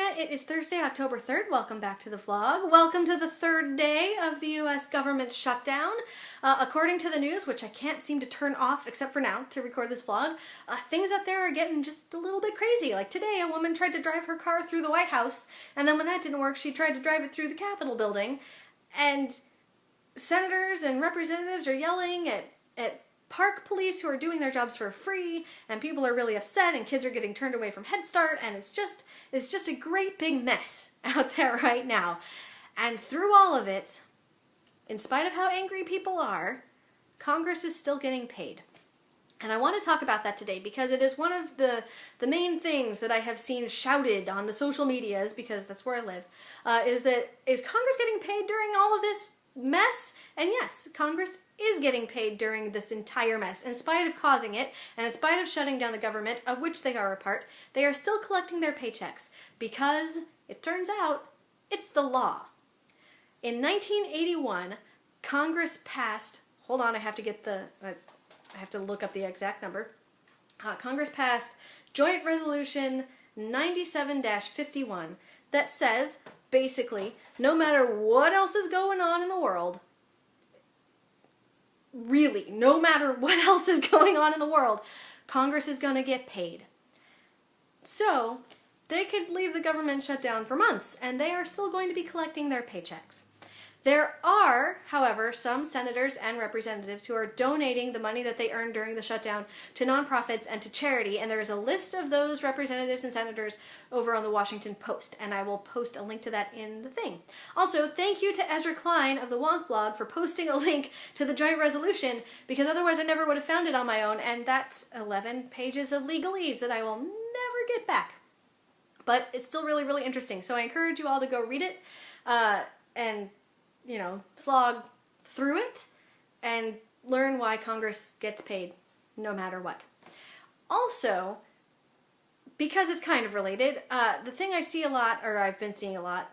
Internet. It is Thursday, October 3rd. Welcome back to the vlog. Welcome to the third day of the U.S. government shutdown. According to the news, which I can't seem to turn off except for now to record this vlog, things out there are getting just a little bit crazy. Like today, a woman tried to drive her car through the White House, and then when that didn't work, she tried to drive it through the Capitol building. And senators and representatives are yelling at park police who are doing their jobs for free, and people are really upset, and kids are getting turned away from Head Start, and it's just a great big mess out there right now. And through all of it, in spite of how angry people are, Congress is still getting paid. And I want to talk about that today because it is one of the main things that I have seen shouted on the social medias, because that's where I live, is Congress getting paid during all of this mess? And yes, Congress is getting paid during this entire mess. In spite of causing it, and in spite of shutting down the government, of which they are a part, they are still collecting their paychecks because, it turns out, it's the law. In 1981, Congress passed, hold on, I have to look up the exact number. Congress passed Joint Resolution 97-51 that says, basically, no matter what else is going on in the world, really, no matter what else is going on in the world, Congress is going to get paid. So, they could leave the government shut down for months, and they are still going to be collecting their paychecks. There are, however, some senators and representatives who are donating the money that they earned during the shutdown to nonprofits and to charity, and there is a list of those representatives and senators over on the Washington Post, and I will post a link to that in the thing. Also, thank you to Ezra Klein of the Wonk blog for posting a link to the joint resolution, because otherwise I never would have found it on my own, and that's 11 pages of legalese that I will never get back. But it's still really, really interesting, so I encourage you all to go read it, and slog through it and learn why Congress gets paid no matter what. Also, because it's kind of related, the thing I see a lot, or I've been seeing a lot,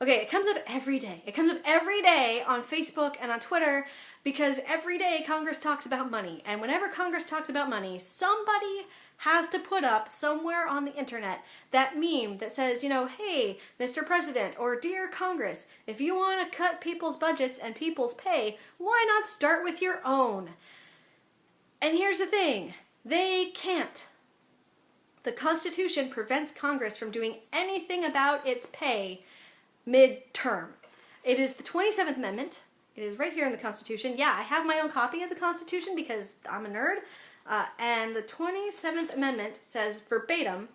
okay, it comes up every day. It comes up every day on Facebook and on Twitter, because every day Congress talks about money. And whenever Congress talks about money, somebody has to put up somewhere on the internet that meme that says, hey, Mr. President, or Dear Congress, if you want to cut people's budgets and people's pay, why not start with your own? And here's the thing, they can't. The Constitution prevents Congress from doing anything about its pay mid-term. It is the 27th Amendment. It is right here in the Constitution. Yeah, I have my own copy of the Constitution because I'm a nerd. And the 27th Amendment says verbatim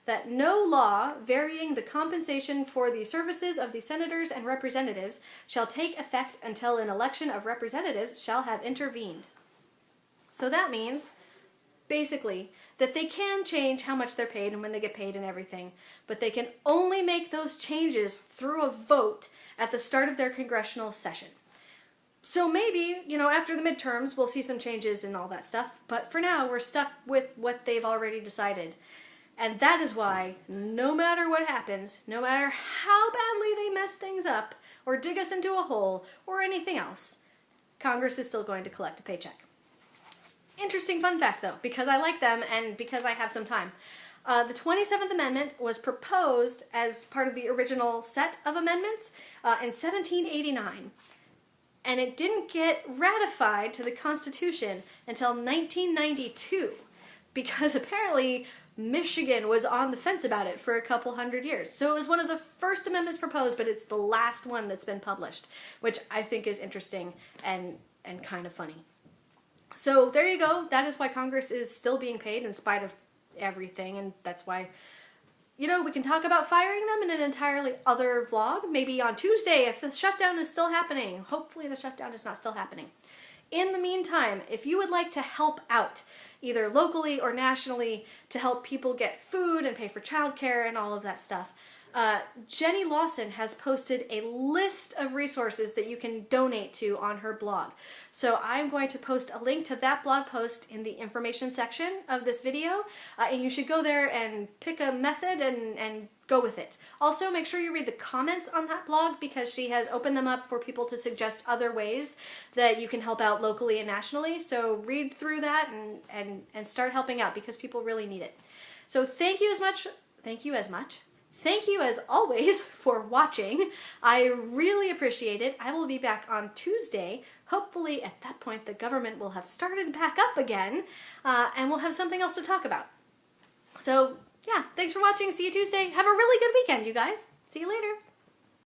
that no law varying the compensation for the services of the senators and representatives shall take effect until an election of representatives shall have intervened. So that means, basically, that they can change how much they're paid and when they get paid and everything, but they can only make those changes through a vote at the start of their congressional session. So maybe, after the midterms, we'll see some changes and all that stuff, but for now, we're stuck with what they've already decided. And that is why, no matter what happens, no matter how badly they mess things up, or dig us into a hole, or anything else, Congress is still going to collect a paycheck. Interesting fun fact, though, because I like them and because I have some time. The 27th Amendment was proposed as part of the original set of amendments in 1789. And it didn't get ratified to the Constitution until 1992, because apparently Michigan was on the fence about it for a couple hundred years. So it was one of the first amendments proposed, but it's the last one that's been published, which I think is interesting and kind of funny. So there you go. That is why Congress is still being paid in spite of everything, and that's why we can talk about firing them in an entirely other vlog, maybe on Tuesday if the shutdown is still happening. Hopefully the shutdown is not still happening. In the meantime, if you would like to help out, either locally or nationally, to help people get food and pay for childcare and all of that stuff, Jenny Lawson has posted a list of resources that you can donate to on her blog. So I'm going to post a link to that blog post in the information section of this video, and you should go there and pick a method and go with it. Also, make sure you read the comments on that blog, because she has opened them up for people to suggest other ways that you can help out locally and nationally. So read through that and start helping out, because people really need it. So thank you as much. Thank you as always for watching. I really appreciate it. I will be back on Tuesday. Hopefully at that point the government will have started back up again and we'll have something else to talk about. So yeah, thanks for watching. See you Tuesday. Have a really good weekend, you guys. See you later.